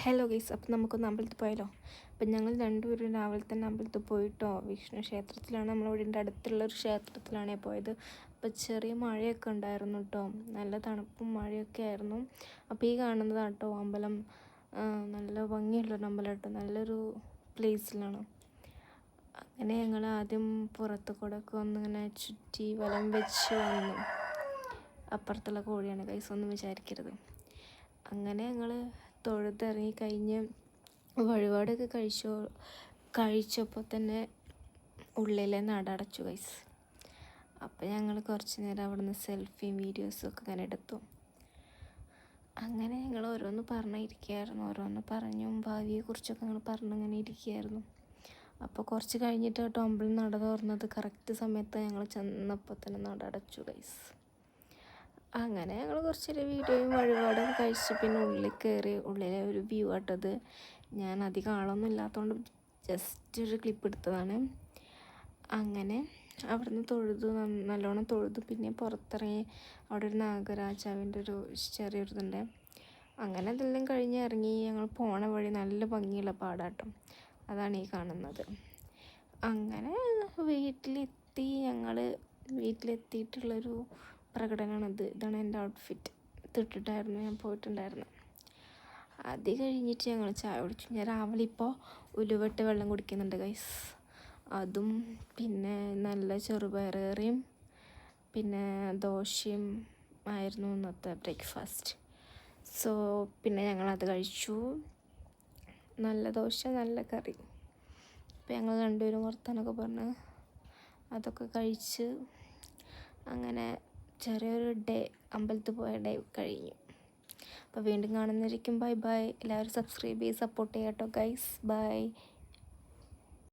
Hello guys, അപ്പം നമുക്കൊന്ന് അമ്പലത്തിൽ പോയാലോ? അപ്പം ഞങ്ങൾ രണ്ടുപേരും രാവിലെ തന്നെ അമ്പലത്തിൽ പോയിട്ടോ. വിഷ്ണു ക്ഷേത്രത്തിലാണ്, നമ്മളിവിടെ അടുത്തുള്ളൊരു ക്ഷേത്രത്തിലാണ് പോയത്. അപ്പം ചെറിയ മഴയൊക്കെ ഉണ്ടായിരുന്നു കേട്ടോ, നല്ല തണുപ്പും മഴയൊക്കെ ആയിരുന്നു. അപ്പോൾ ഈ കാണുന്നതാണ് കേട്ടോ അമ്പലം. നല്ല ഭംഗിയുള്ളൊരു അമ്പലം കേട്ടോ, നല്ലൊരു പ്ലേസിലാണ്. അങ്ങനെ ഞങ്ങൾ ആദ്യം പുറത്ത് കൂടെ ഒക്കെ ഒന്നിങ്ങനെ ചുറ്റി വലം വെച്ച് വന്നു. അപ്പുറത്തുള്ള കോഴിയാണ് ഗൈസ്, ഒന്നും വിചാരിക്കരുത്. അങ്ങനെ ഞങ്ങൾ തൊഴുതിറങ്ങി കഴിഞ്ഞ് വഴിപാടൊക്കെ കഴിച്ചപ്പോൾ തന്നെ ഉള്ളിലെ നട അടച്ചു ഗൈസ്. അപ്പോൾ ഞങ്ങൾ കുറച്ച് നേരം അവിടെ നിന്ന് സെൽഫിയും വീഡിയോസും ഒക്കെ ഇങ്ങനെ എടുത്തു. അങ്ങനെ ഞങ്ങൾ ഓരോന്ന് ഓരോന്ന് പറഞ്ഞും ഭാവിയെക്കുറിച്ചൊക്കെ ഞങ്ങൾ പറഞ്ഞിങ്ങനെ ഇരിക്കുകയായിരുന്നു. അപ്പോൾ കുറച്ച് കഴിഞ്ഞിട്ട് കേട്ടോ അമ്പലം നട തുറന്നത്. കറക്റ്റ് സമയത്ത് ഞങ്ങൾ ചെന്നപ്പോൾ തന്നെ നട അടച്ചു ഗൈസ്. അങ്ങനെ ഞങ്ങൾ കുറച്ചൊരു വീഡിയോയും വഴിപാടൊക്കെ കഴിച്ച് പിന്നെ ഉള്ളിൽ കയറി. ഉള്ളിലെ ഒരു വ്യൂ ആട്ടത്. ഞാൻ അധികം ആളൊന്നും ഇല്ലാത്തതുകൊണ്ട് ജസ്റ്റ് ഒരു ക്ലിപ്പ് എടുത്തതാണ്. അങ്ങനെ അവിടുന്ന് തൊഴുതു, നല്ലോണം തൊഴുതു. പിന്നെ പുറത്തിറങ്ങി അവിടെ ഒരു നാഗരാജാവിൻ്റെ ഒരു ചെറിയൊരു ഇതുണ്ട്. അങ്ങനെ അതെല്ലാം കഴിഞ്ഞ് ഇറങ്ങി. ഞങ്ങൾ പോണ വഴി നല്ല ഭംഗിയുള്ള പാടാട്ടം, അതാണ് ഈ കാണുന്നത്. അങ്ങനെ വീട്ടിലെത്തിയിട്ടുള്ളൊരു പ്രകടനമാണിത്. ഇതാണ് എൻ്റെ ഔട്ട്ഫിറ്റ്. ഇതിട്ടിട്ടായിരുന്നു ഞാൻ പോയിട്ടുണ്ടായിരുന്നത്. അത് കഴിഞ്ഞിട്ട് ഞങ്ങൾ ചായ കുടിച്ചു. ഞാൻ രാവിലെ ഇപ്പോൾ ഉലുവട്ട് വെള്ളം കുടിക്കുന്നുണ്ട് ഗൈസ്. അതും പിന്നെ നല്ല ചെറുപയർ കറിയും പിന്നെ ദോശയും ആയിരുന്നു ഇന്നത്തെ ബ്രേക്ക്ഫാസ്റ്റ്. സോ പിന്നെ ഞങ്ങളത് കഴിച്ചു. നല്ല ദോശ, നല്ല കറി. അപ്പോൾ ഞങ്ങൾ രണ്ടുപേരും വർത്താനൊക്കെ പറഞ്ഞ് അതൊക്കെ കഴിച്ച് അങ്ങനെ ചെറിയൊരു ഡേ, അമ്പലത്തിൽ പോയ ഡേ കഴിഞ്ഞു. അപ്പോൾ വീണ്ടും കാണുന്നതായിരിക്കും. Bye bye. എല്ലാവരും സബ്സ്ക്രൈബ് ചെയ്ത് സപ്പോർട്ട് ചെയ്യാം കേട്ടോ ഗൈസ്. ബൈ.